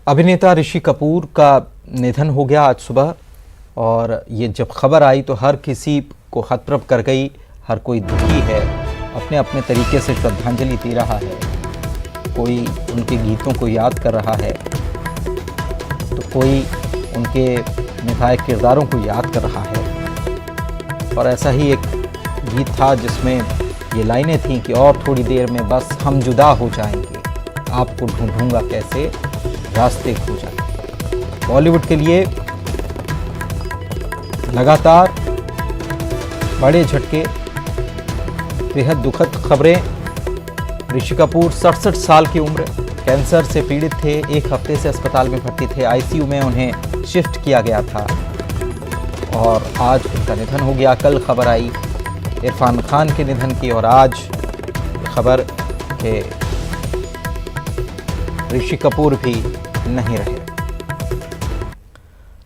अभिनेता ऋषि कपूर का निधन हो गया आज सुबह। और ये जब खबर आई तो हर किसी को हतप्रभ कर गई। हर कोई दुखी है, अपने अपने तरीके से श्रद्धांजलि दे रहा है। कोई उनके गीतों को याद कर रहा है तो कोई उनके निभाए किरदारों को याद कर रहा है। और ऐसा ही एक गीत था जिसमें ये लाइनें थीं कि और थोड़ी देर में बस हम जुदा हो जाएंगे, आपको ढूंढूंगा कैसे रास्ते खो जाएंगे। बॉलीवुड के लिए लगातार बड़े झटके, बेहद दुखद खबरें। ऋषि कपूर 67 साल की उम्र, कैंसर से पीड़ित थे। एक हफ्ते से अस्पताल में भर्ती थे, आईसीयू में उन्हें शिफ्ट किया गया था और आज उनका निधन हो गया। कल खबर आई इरफान खान के निधन की और आज खबर के ऋषि कपूर भी नहीं रहे।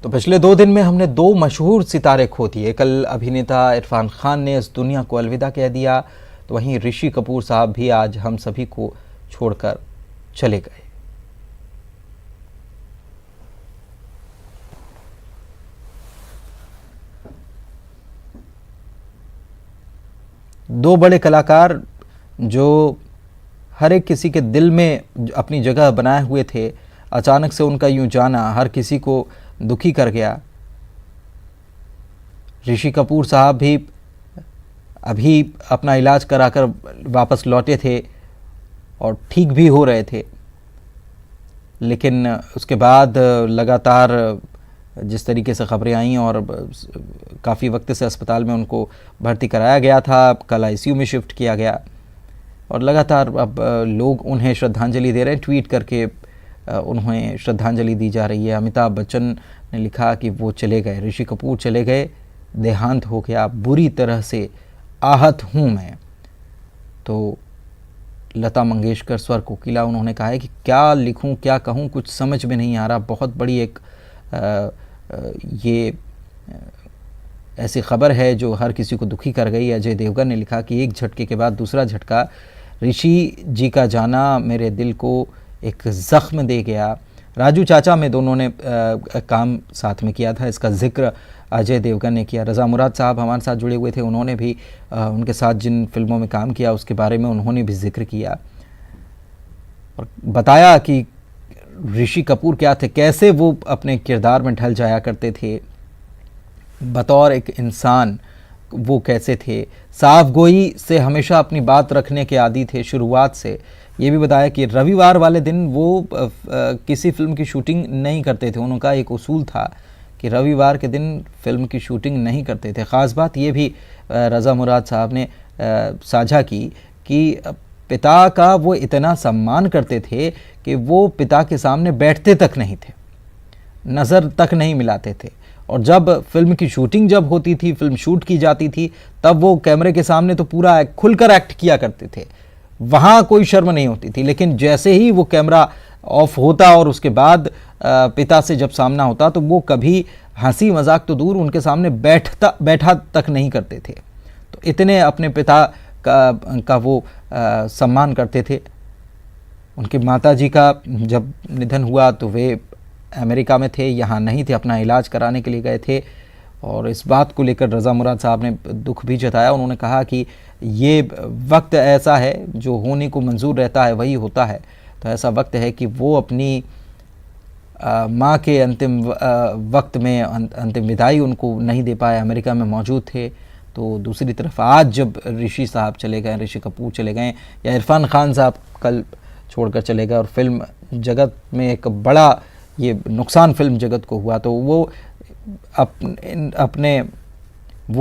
तो पिछले 2 दिन में हमने 2 मशहूर सितारे खो दिए। कल अभिनेता इरफान खान ने इस दुनिया को अलविदा कह दिया, तो वहीं ऋषि कपूर साहब भी आज हम सभी को छोड़कर चले गए। दो बड़े कलाकार जो हर एक किसी के दिल में अपनी जगह बनाए हुए थे, अचानक से उनका यूं जाना हर किसी को दुखी कर गया। ऋषि कपूर साहब भी अभी अपना इलाज कराकर वापस लौटे थे और ठीक भी हो रहे थे, लेकिन उसके बाद लगातार जिस तरीके से खबरें आईं और काफ़ी वक्त से अस्पताल में उनको भर्ती कराया गया था, कल आईसीयू में शिफ्ट किया गया और लगातार अब लोग उन्हें श्रद्धांजलि दे रहे हैं। ट्वीट करके उन्हें श्रद्धांजलि दी जा रही है। अमिताभ बच्चन ने लिखा कि वो चले गए, ऋषि कपूर चले गए, देहांत हो गया, बुरी तरह से आहत हूँ मैं। तो लता मंगेशकर स्वर कोकिला, उन्होंने कहा है कि क्या लिखूं क्या कहूं, कुछ समझ में नहीं आ रहा। बहुत बड़ी एक ये ऐसी खबर है जो हर किसी को दुखी कर गई। अजय देवगन ने लिखा कि एक झटके के बाद दूसरा झटका, ऋषि जी का जाना मेरे दिल को एक ज़ख्म दे गया। राजू चाचा में दोनों ने काम साथ में किया था, इसका जिक्र अजय देवगन ने किया। रज़ा मुराद साहब हमारे साथ जुड़े हुए थे, उन्होंने भी उनके साथ जिन फिल्मों में काम किया उसके बारे में उन्होंने भी जिक्र किया और बताया कि ऋषि कपूर क्या थे, कैसे वो अपने किरदार में ढल जाया करते थे, बतौर एक इंसान वो कैसे थे। साफ गोई से हमेशा अपनी बात रखने के आदी थे शुरुआत से। ये भी बताया कि रविवार वाले दिन वो किसी फिल्म की शूटिंग नहीं करते थे। उनका एक उसूल था कि रविवार के दिन फिल्म की शूटिंग नहीं करते थे। ख़ास बात ये भी रज़ा मुराद साहब ने साझा की कि पिता का वो इतना सम्मान करते थे कि वो पिता के सामने बैठते तक नहीं थे, नज़र तक नहीं मिलाते थे। और जब फिल्म की शूटिंग जब होती थी, फिल्म शूट की जाती थी, तब वो कैमरे के सामने तो पूरा खुलकर एक्ट किया करते थे, वहाँ कोई शर्म नहीं होती थी। लेकिन जैसे ही वो कैमरा ऑफ होता और उसके बाद पिता से जब सामना होता तो वो कभी हंसी मजाक तो दूर, उनके सामने बैठा तक नहीं करते थे। तो इतने अपने पिता का वो सम्मान करते थे। उनकी माता जी का जब निधन हुआ तो वे अमेरिका में थे, यहाँ नहीं थे, अपना इलाज कराने के लिए गए थे। और इस बात को लेकर रज़ा मुराद साहब ने दुख भी जताया। उन्होंने कहा कि ये वक्त ऐसा है जो होने को मंजूर रहता है वही होता है। तो ऐसा वक्त है कि वो अपनी माँ के अंतिम वक्त में अंतिम विदाई उनको नहीं दे पाए, अमेरिका में मौजूद थे। तो दूसरी तरफ आज जब ऋषि साहब चले गए, ऋषि कपूर चले गए या इरफान खान साहब कल छोड़कर चले गए और फिल्म जगत में एक बड़ा ये नुकसान फिल्म जगत को हुआ, तो वो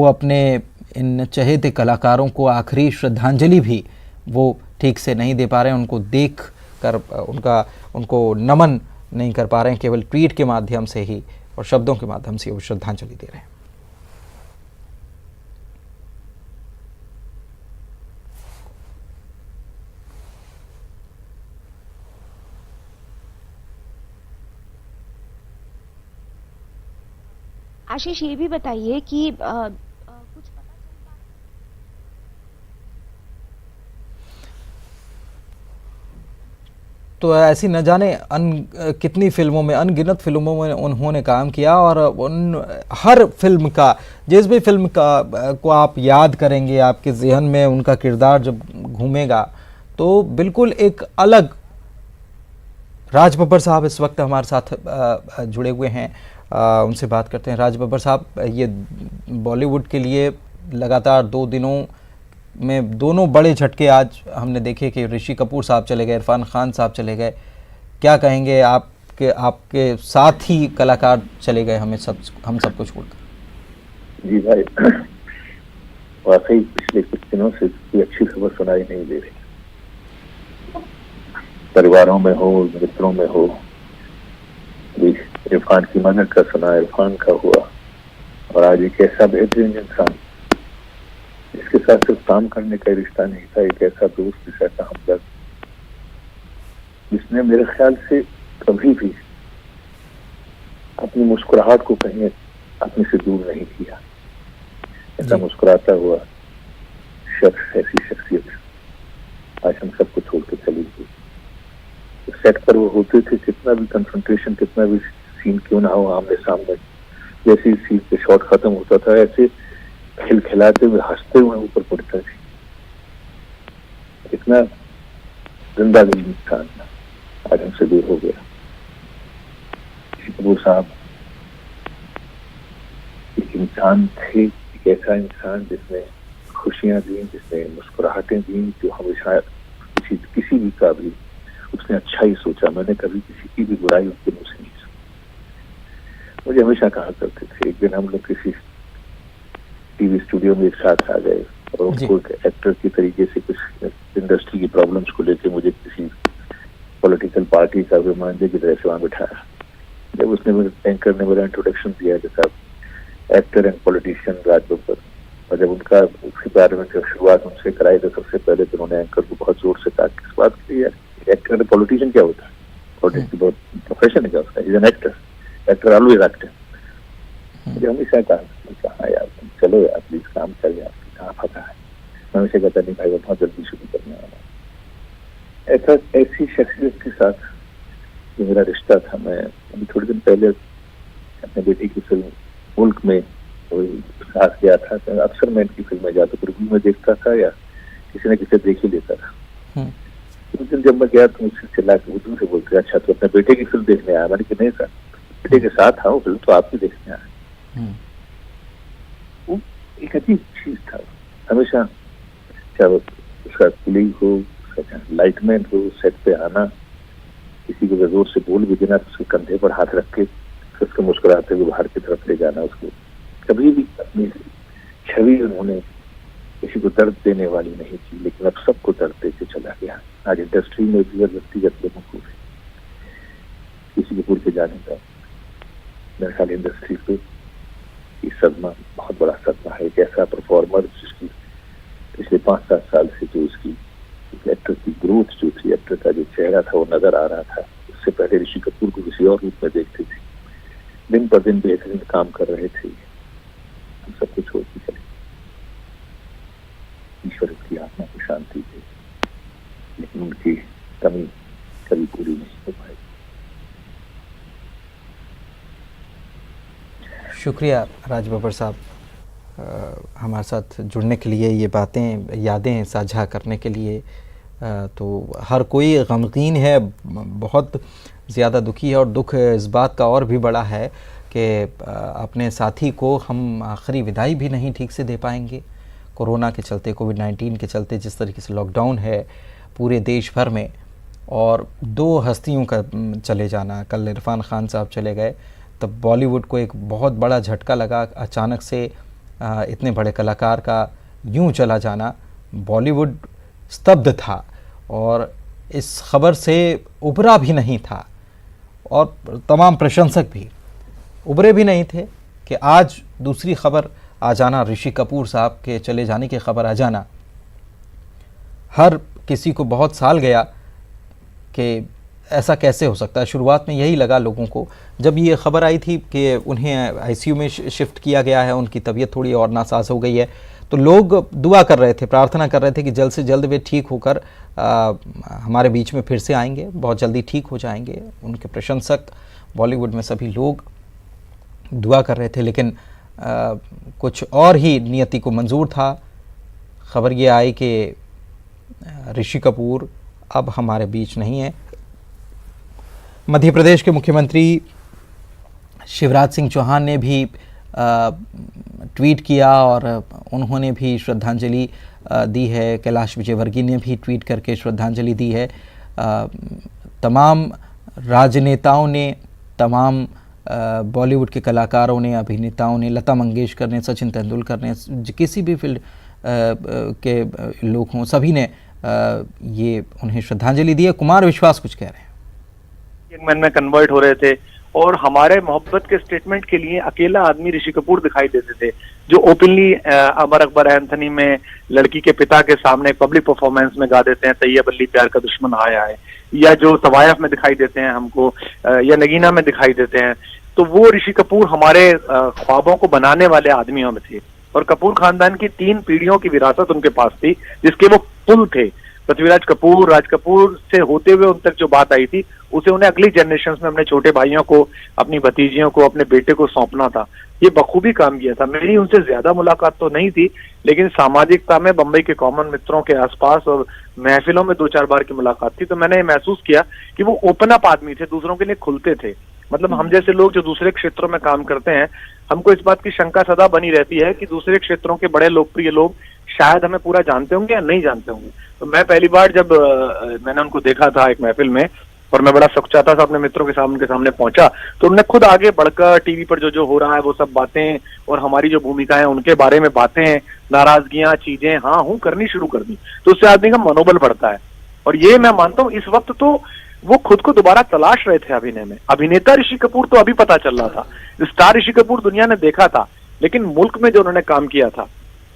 अपने इन चहेते कलाकारों को आखिरी श्रद्धांजलि भी वो ठीक से नहीं दे पा रहे हैं। उनको देख कर उनको नमन नहीं कर पा रहे हैं, केवल ट्वीट के माध्यम से ही और शब्दों के माध्यम से वो श्रद्धांजलि दे रहे हैं। आशीष, ये भी बताइए कि कुछ पता चल पा तो ऐसी न जाने कितनी फिल्मों में, अनगिनत फिल्मों में उन्होंने काम किया, और उन हर फिल्म का, जिस भी फिल्म का को आप याद करेंगे, आपके जहन में उनका किरदार जब घूमेगा तो बिल्कुल एक अलग। राज बब्बर साहब इस वक्त हमारे साथ जुड़े हुए हैं, उनसे बात करते हैं। राज बब्बर साहब, ये बॉलीवुड के लिए लगातार 2 दिनों में दोनों बड़े झटके आज हमने देखे कि ऋषि कपूर साहब चले गए, इरफान खान साहब चले गए। क्या कहेंगे, आपके साथ ही कलाकार चले गए हम सबको छोड़कर। जी भाई, वाकई पिछले कुछ दिनों से कोई अच्छी खबर सुनाई नहीं दे रही। परिवारों में हो, मित्रों में हो। इरफान की मदद का सुना, इरफान का हुआ, और आज एक ऐसा बेहतरीन इंसान जिसके साथ सिर्फ काम करने का रिश्ता नहीं था, एक ऐसा दोस्त, एक ऐसा हमदर्द, जिसने मेरे ख्याल से कभी भी अपनी मुस्कुराहट को कहीं अपने से दूर नहीं किया। ऐसा मुस्कुराता हुआ शख्स, ऐसी शख्सियत आज हम सबको छोड़ के चली गई। सेट पर वो होते थे, कितना भी कंसंट्रेशन, कितना भी सीन क्यों ना हो आमने सामने, जैसे ही सीन पे शॉट खत्म होता था ऐसे खिलखिलाते हुए, हंसते हुए ऊपर पड़ता थे। इतना जिंदा दिल इंसान आज हमसे दूर हो गया। कपूर साहब एक इंसान थे, एक ऐसा इंसान जिसने खुशियां दी, जिसने मुस्कुराहटें दी, जो हमेशा किसी भी का भी उसने अच्छा ही सोचा। मैंने कभी किसी की भी बुराई उसके मुंह से नहीं सुनी। मुझे हमेशा कहा करते थे, एक दिन हम लोग किसी टीवी स्टूडियो में एक साथ आ गए और उनको एक एक्टर की तरीके से कुछ इंडस्ट्री की प्रॉब्लम्स को लेकर मुझे किसी पॉलिटिकल पार्टी का नुमाइंदे की तरह से वहां बिठाया। जब उसने एंकर ने मेरा इंट्रोडक्शन दिया कि साहब actor and politician Raj Babbar, और जब उनका उसके बारे में जब शुरुआत उनसे कराई तो सबसे पहले तो उन्होंने एंकर को बहुत जोर से कहा किस बात के लिए एक्टर एंड पॉलिटिशियन क्या होता है, पॉलिटिक्स की बहुत प्रोफेशन है क्या उसका, is an actor always actor. मुझे हमेशा कहा यार चलो यार प्लीज काम कर यार, कहाँ फंसा है। मैं हमेशा कहता नहीं भाई वो बहुत जल्दी शुरू करने वाला। ऐसा ऐसी शख्सियत के साथ जो मेरा रिश्ता था, मैं अभी थोड़े दिन पहले अपने बेटी की फिल्म मुल्क में साथ गया था। अक्सर मैं इनकी फिल्में जाता रिव्यू में देखता था या किसी न किसी देख ही लेता था। उस दिन जब मैं गया तो मुझसे चिल्ला के उर्दू से बोलते, अच्छा तो अपने बेटे की फिल्म देखने आया। मैंने कि नहीं सर, बेटे के साथ आओ, फिल्म तो आपकी देखने आया। वो एक अजीब चीज था। हमेशा चाहे उसका कुलीग हो, लाइटमैन हो, सेट पे आना, किसी को जोर से बोल भी देना, उसके कंधे पर हाथ रख के उसको मुस्कुराते हुए बाहर की तरफ ले जाना। उसको कभी भी अपनी छवि उन्होंने किसी को दर्द देने वाली नहीं थी, लेकिन अब सबको दर्द देके चला गया। आज इंडस्ट्री में भी व्यक्तिगत लोगों को किसी कपूर के जाने का मेरे ख्याल इंडस्ट्री पे ये सदमा बहुत बड़ा सदमा है। एक ऐसा परफॉर्मर जिसकी पिछले 5-7 साल से जो उसकी एक्टर की ग्रोथ जो थी, एक्टर का जो चेहरा था वो नजर आ रहा था। उससे पहले ऋषि कपूर को किसी और रूप में देखते थे, दिन पर दिन बेहतरीन काम कर रहे थे। हम सब कुछ छोड़ के चले। ईश्वर की आत्मा को शांति दे, लेकिन उनकी कमी कभी पूरी नहीं हो पाई। शुक्रिया राज बब्बर साहब, हमारे साथ जुड़ने के लिए, ये बातें, यादें साझा करने के लिए। तो हर कोई गमगीन है, बहुत ज़्यादा दुखी है, और दुख इस बात का और भी बड़ा है कि अपने साथी को हम आखिरी विदाई भी नहीं ठीक से दे पाएंगे। कोरोना के चलते, कोविड-19 के चलते जिस तरीके से लॉकडाउन है पूरे देश भर में, और 2 हस्तियों का चले जाना, कल इरफान खान साहब चले गए, तब बॉलीवुड को एक बहुत बड़ा झटका लगा। अचानक से इतने बड़े कलाकार का यूं चला जाना, बॉलीवुड स्तब्ध था और इस खबर से उबरा भी नहीं था, और तमाम प्रशंसक भी उबरे भी नहीं थे कि आज दूसरी खबर आ जाना, ऋषि कपूर साहब के चले जाने की खबर आ जाना। हर किसी को बहुत साल गया कि ऐसा कैसे हो सकता है। शुरुआत में यही लगा लोगों को, जब ये खबर आई थी कि उन्हें आईसीयू में शिफ्ट किया गया है, उनकी तबीयत थोड़ी और नासाज हो गई है, तो लोग दुआ कर रहे थे, प्रार्थना कर रहे थे कि जल्द से जल्द वे ठीक होकर हमारे बीच में फिर से आएंगे, बहुत जल्दी ठीक हो जाएंगे। उनके प्रशंसक, बॉलीवुड में सभी लोग दुआ कर रहे थे, लेकिन कुछ और ही नियति को मंजूर था। खबर ये आई कि ऋषि कपूर अब हमारे बीच नहीं है। मध्य प्रदेश के मुख्यमंत्री शिवराज सिंह चौहान ने भी ट्वीट किया और उन्होंने भी श्रद्धांजलि दी है। कैलाश विजयवर्गीय ने भी ट्वीट करके श्रद्धांजलि दी है। तमाम राजनेताओं ने, तमाम बॉलीवुड के कलाकारों ने, अभिनेताओं ने, लता मंगेशकर ने, सचिन तेंदुलकर ने, किसी भी फील्ड के लोग हों, सभी ने ये उन्हें श्रद्धांजलि दी है। कुमार विश्वास कुछ कह रहे हैं। मैन में कन्वर्ट हो रहे थे और हमारे मोहब्बत के स्टेटमेंट के लिए अकेला आदमी ऋषि कपूर दिखाई देते थे, जो ओपनली अमर अकबर एंथनी में लड़की के पिता के सामने पब्लिक परफॉर्मेंस में गा देते हैं तैयब अली प्यार का दुश्मन आया है, या जो तवायफ में दिखाई देते हैं हमको, या नगीना में दिखाई देते हैं। तो वो ऋषि कपूर हमारे ख्वाबों को बनाने वाले आदमियों में थे और कपूर खानदान की 3 पीढ़ियों की विरासत उनके पास थी, जिसके वो पुल थे। पृथ्वीराज कपूर, राज कपूर से होते हुए उन तक जो बात आई थी, उसे उन्हें अगली जनरेशन में अपने छोटे भाइयों को, अपनी भतीजियों को, अपने बेटे को सौंपना था। ये बखूबी काम किया था। मेरी उनसे ज्यादा मुलाकात तो नहीं थी, लेकिन सामाजिकता में बंबई के कॉमन मित्रों के आसपास और महफिलों में 2-4 बार की मुलाकात थी, तो मैंने ये महसूस किया कि वो ओपन अप आदमी थे, दूसरों के लिए खुलते थे। मतलब हम जैसे लोग जो दूसरे क्षेत्रों में काम करते हैं, हमको इस बात की शंका सदा बनी रहती है कि दूसरे क्षेत्रों के बड़े लोकप्रिय लोग शायद हमें पूरा जानते होंगे या नहीं जानते होंगे। तो मैं पहली बार जब मैंने उनको देखा था एक महफिल में, और मैं बड़ा सकुचाता था अपने मित्रों के सामने पहुंचा, तो उन्होंने खुद आगे बढ़कर टीवी पर जो हो रहा है वो सब बातें और हमारी जो भूमिका है उनके बारे में बातें, नाराजगियां, चीजें हाँ हूं करनी शुरू कर दी। तो उससे आदमी का मनोबल बढ़ता है। और ये मैं मानता हूँ इस वक्त तो वो खुद को दोबारा तलाश रहे थे अभिनय में। अभिनेता ऋषि कपूर तो अभी पता चल रहा था, स्टार ऋषि कपूर दुनिया ने देखा था, लेकिन मुल्क में जो उन्होंने काम किया था,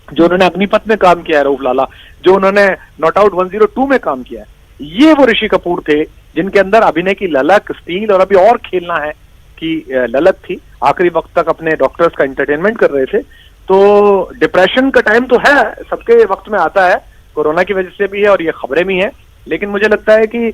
जो उन्होंने अग्निपथ में काम किया है रऊफ लाला, जो उन्होंने नॉट आउट 102 में काम किया है, ये वो ऋषि कपूर थे जिनके अंदर अभिनय की ललक, स्टील और अभी और खेलना है कि ललक थी। आखिरी वक्त तक अपने डॉक्टर्स का एंटरटेनमेंट कर रहे थे। तो डिप्रेशन का टाइम तो है, सबके वक्त में आता है, कोरोना की वजह से भी है और ये खबरें भी हैं, लेकिन मुझे लगता है कि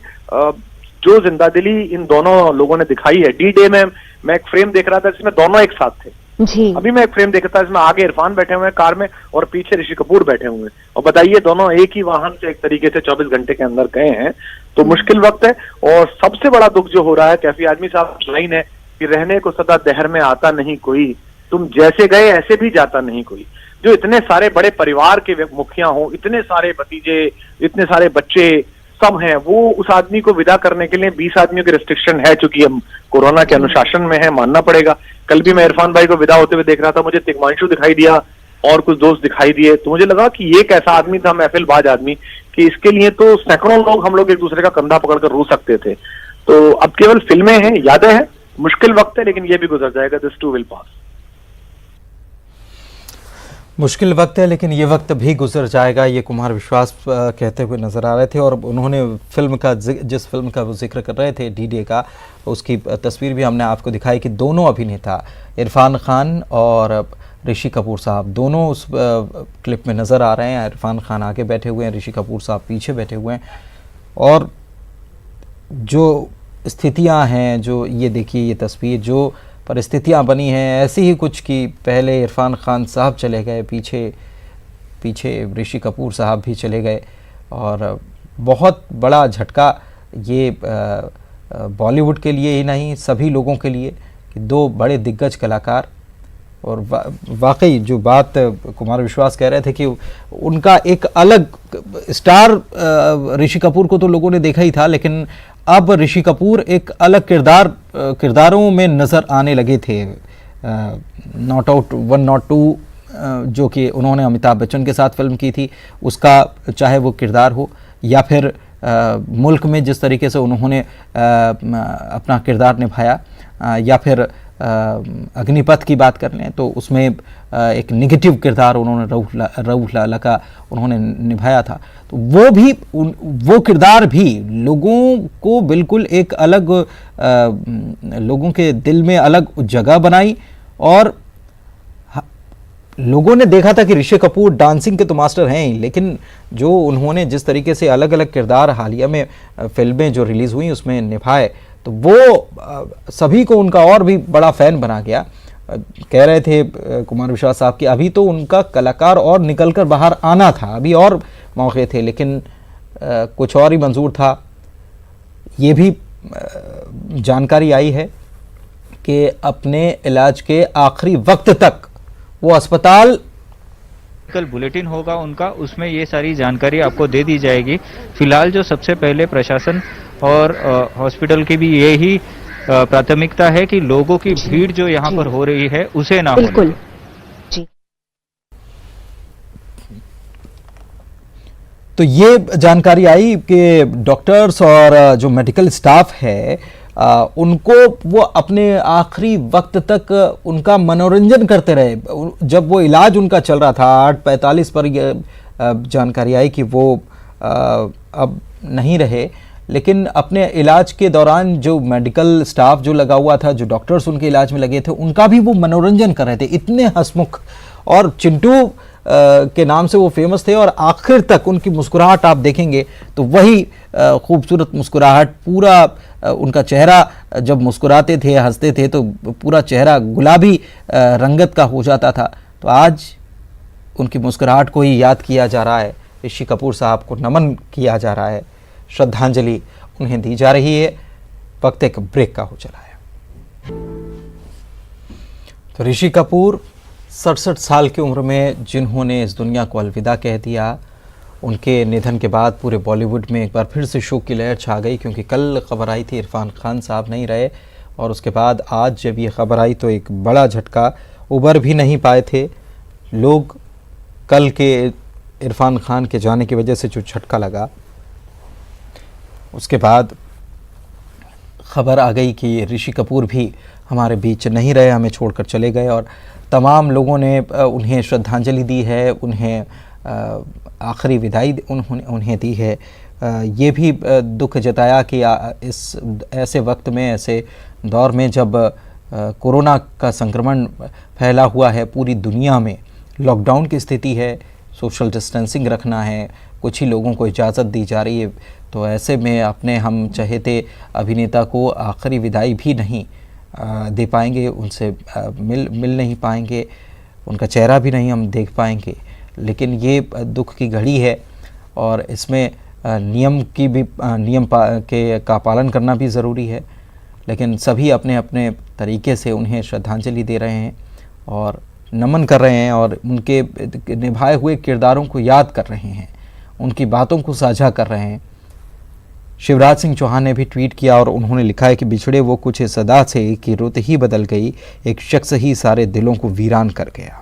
जो जिंदादिली इन दोनों लोगों ने दिखाई है। डी डे में मैं एक फ्रेम देख रहा था जिसमें दोनों एक साथ थे जी। अभी मैं एक फ्रेम देख रहा था जिसमें आगे इरफान बैठे हुए हैं कार में और पीछे ऋषि कपूर बैठे हुए हैं, और बताइए दोनों एक ही वाहन से एक तरीके से 24 घंटे के अंदर गए हैं। तो मुश्किल वक्त है। और सबसे बड़ा दुख जो हो रहा है, कैफी आदमी साहब लाइन है कि रहने को सदा दहर में आता नहीं कोई, तुम जैसे गए ऐसे भी जाता नहीं कोई। जो इतने सारे बड़े परिवार के मुखिया हों, इतने सारे भतीजे, इतने सारे बच्चे सब हैं, वो उस आदमी को विदा करने के लिए 20 आदमियों की रिस्ट्रिक्शन है, चूंकि हम कोरोना के अनुशासन में है, मानना पड़ेगा। कल भी मैं इरफान भाई को विदा होते हुए देख रहा था, मुझे तिग्मांशु दिखाई दिया और कुछ दोस्त दिखाई दिए, तो मुझे लगा कि ये कैसा आदमी था, महफिलबाज आदमी, कि इसके लिए तो सैकड़ों लोग, हम लोग एक दूसरे का कंधा पकड़कर रो सकते थे। तो अब केवल फिल्में हैं, यादें हैं, मुश्किल वक्त है, लेकिन ये भी गुजर जाएगा। This too will pass. मुश्किल वक्त है लेकिन ये वक्त भी गुजर जाएगा, ये कुमार विश्वास कहते हुए नज़र आ रहे थे। और उन्होंने फिल्म का, जिस फिल्म का वो जिक्र कर रहे थे डी डे का, उसकी तस्वीर भी हमने आपको दिखाई कि दोनों अभिनेता इरफान खान और ऋषि कपूर साहब दोनों उस क्लिप में नज़र आ रहे हैं। इरफान खान आगे बैठे हुए हैं, ऋषि कपूर साहब पीछे बैठे हुए हैं। और जो स्थितियां हैं, जो ये देखिए ये तस्वीर, जो परिस्थितियां बनी हैं ऐसी ही कुछ कि पहले इरफान खान साहब चले गए, पीछे ऋषि कपूर साहब भी चले गए। और बहुत बड़ा झटका ये बॉलीवुड के लिए ही नहीं, सभी लोगों के लिए कि 2 बड़े दिग्गज कलाकार। और वाकई जो बात कुमार विश्वास कह रहे थे कि उनका एक अलग स्टार, ऋषि कपूर को तो लोगों ने देखा ही था, लेकिन अब ऋषि कपूर एक अलग किरदारों में नज़र आने लगे थे। नॉट आउट 102 जो कि उन्होंने अमिताभ बच्चन के साथ फिल्म की थी, उसका चाहे वो किरदार हो, या फिर मुल्क में जिस तरीके से उन्होंने अपना किरदार निभाया, या फिर अग्निपथ की बात कर लें तो उसमें एक नेगेटिव किरदार उन्होंने रऊफ लाला का उन्होंने निभाया था। तो वो किरदार भी लोगों को बिल्कुल एक अलग, लोगों के दिल में अलग जगह बनाई। और लोगों ने देखा था कि ऋषि कपूर डांसिंग के तो मास्टर हैं ही, लेकिन जो उन्होंने जिस तरीके से अलग अलग किरदार हालिया में फिल्में जो रिलीज़ हुई उसमें निभाए, तो वो सभी को उनका और भी बड़ा फ़ैन बना गया। कह रहे थे कुमार विश्वास साहब कि अभी तो उनका कलाकार और निकल कर बाहर आना था, अभी और मौके थे, लेकिन कुछ और ही मंजूर था। ये भी जानकारी आई है कि अपने इलाज के आखिरी वक्त तक वो अस्पताल, कल बुलेटिन होगा उनका, उसमें ये सारी जानकारी आपको दे दी जाएगी। फिलहाल जो सबसे पहले प्रशासन और हॉस्पिटल की भी यही प्राथमिकता है कि लोगों की भीड़ जो यहाँ पर हो रही है उसे ना बिल्कुल होने। जी। तो ये जानकारी आई कि डॉक्टर्स और जो मेडिकल स्टाफ है उनको वो अपने आखिरी वक्त तक उनका मनोरंजन करते रहे। जब वो इलाज उनका चल रहा था 8:45 पर ये जानकारी आई कि वो अब नहीं रहे, लेकिन अपने इलाज के दौरान जो मेडिकल स्टाफ जो लगा हुआ था, जो डॉक्टर्स उनके इलाज में लगे थे, उनका भी वो मनोरंजन कर रहे थे। इतने हंसमुख, और चिंटू के नाम से वो फेमस थे, और आखिर तक उनकी मुस्कुराहट आप देखेंगे तो वही खूबसूरत मुस्कुराहट, पूरा उनका चेहरा जब मुस्कुराते थे, हंसते थे तो पूरा चेहरा गुलाबी रंगत का हो जाता था। तो आज उनकी मुस्कुराहट को ही याद किया जा रहा है, ऋषि कपूर साहब को नमन किया जा रहा है, श्रद्धांजलि उन्हें दी जा रही है। वक्त एक ब्रेक का हो चला है। तो ऋषि कपूर 67 साल की उम्र में जिन्होंने इस दुनिया को अलविदा कह दिया, उनके निधन के बाद पूरे बॉलीवुड में एक बार फिर से शोक की लहर छा गई, क्योंकि कल खबर आई थी इरफान खान साहब नहीं रहे, और उसके बाद आज जब ये खबर आई तो एक बड़ा झटका, उबर भी नहीं पाए थे लोग। कल के इरफान खान के जाने की वजह से जो झटका लगा, उसके बाद खबर आ गई कि ऋषि कपूर भी हमारे बीच नहीं रहे, हमें छोड़कर चले गए, और तमाम लोगों ने उन्हें श्रद्धांजलि दी है, उन्हें आखिरी विदाई उन्हें दी है। ये भी दुख जताया कि इस ऐसे वक्त में, ऐसे दौर में जब कोरोना का संक्रमण फैला हुआ है पूरी दुनिया में, लॉकडाउन की स्थिति है, सोशल डिस्टेंसिंग रखना है, कुछ ही लोगों को इजाज़त दी जा रही है, तो ऐसे में अपने हम चहेते अभिनेता को आखिरी विदाई भी नहीं दे पाएंगे, उनसे मिल नहीं पाएंगे, उनका चेहरा भी नहीं हम देख पाएंगे। लेकिन ये दुख की घड़ी है, और इसमें नियम का पालन करना भी ज़रूरी है। लेकिन सभी अपने अपने तरीके से उन्हें श्रद्धांजलि दे रहे हैं और नमन कर रहे हैं, और उनके निभाए हुए किरदारों को याद कर रहे हैं, उनकी बातों को साझा कर रहे हैं। शिवराज सिंह चौहान ने भी ट्वीट किया और उन्होंने लिखा है कि बिछड़े वो कुछ इस अदा से कि रुत ही बदल गई, एक शख्स ही सारे दिलों को वीरान कर गया।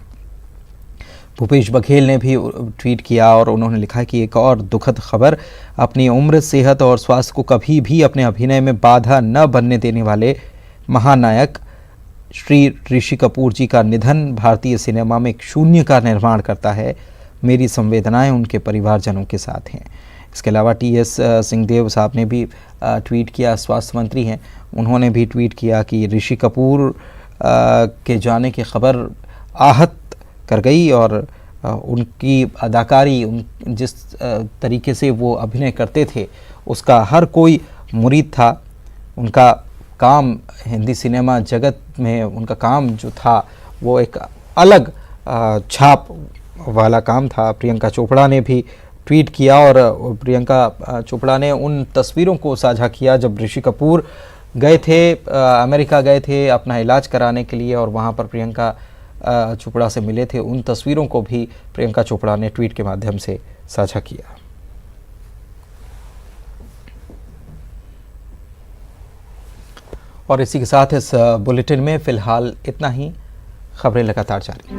भूपेश बघेल ने भी ट्वीट किया और उन्होंने लिखा कि एक और दुखद खबर, अपनी उम्र, सेहत और स्वास्थ्य को कभी भी अपने अभिनय में बाधा न बनने देने वाले महानायक श्री ऋषि कपूर जी का निधन भारतीय सिनेमा में एक शून्य का निर्माण करता है। मेरी संवेदनाएं उनके परिवारजनों के साथ हैं। इसके अलावा टी.एस. सिंहदेव साहब ने भी ट्वीट किया, स्वास्थ्य मंत्री हैं, उन्होंने भी ट्वीट किया कि ऋषि कपूर के जाने की खबर आहत कर गई, और उनकी अदाकारी, जिस तरीके से वो अभिनय करते थे, उसका हर कोई मुरीद था। उनका काम हिंदी सिनेमा जगत में, उनका काम जो था वो एक अलग छाप वाला काम था। प्रियंका चोपड़ा ने भी ट्वीट किया, और प्रियंका चोपड़ा ने उन तस्वीरों को साझा किया जब ऋषि कपूर गए थे, अमेरिका गए थे अपना इलाज कराने के लिए, और वहाँ पर प्रियंका चोपड़ा से मिले थे। उन तस्वीरों को भी प्रियंका चोपड़ा ने ट्वीट के माध्यम से साझा किया। और इसी के साथ इस बुलेटिन में फ़िलहाल इतना ही। खबरें लगातार जारी।